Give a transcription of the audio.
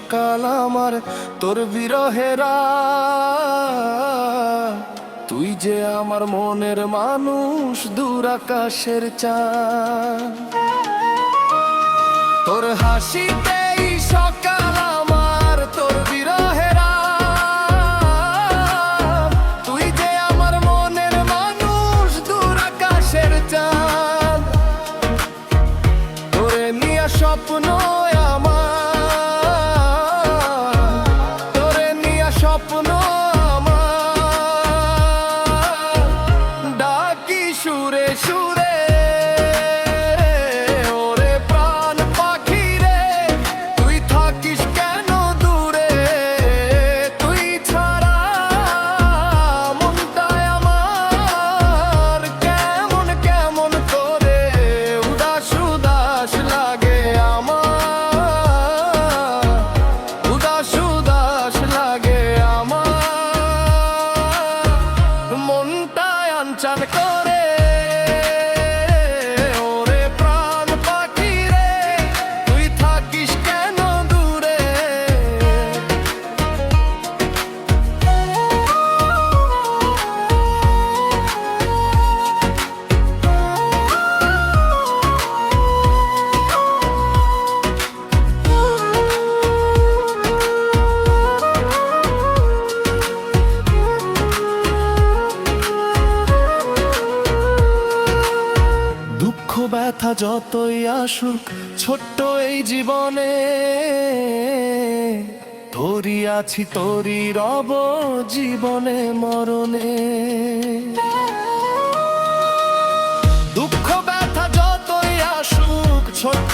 সকাল আমার তোর বিরহেরা, তুই যে আমার মনের মানুষ, দূর আকাশের চাঁদ। তোর হাসিতেই সকাল আমার তোর বিরহেরা, তুই যে আমার মনের মানুষ, দূর আকাশের চাঁদ। তোরে নিয়া স্বপ্ন আমার, তোরে নিয়া স্বপ্ন আমার, ডাকি সুরে সুরে চান করে ওরে প্রাণ পাখি রে, তুই থাকিস কেন দূরে। ব্যথা যতই আসুক ছোট্ট এই জীবনে, তোরই আছি তোরই রব জীবনে মরণে। দুঃখ ব্যথা যতই আসুক ছোট্ট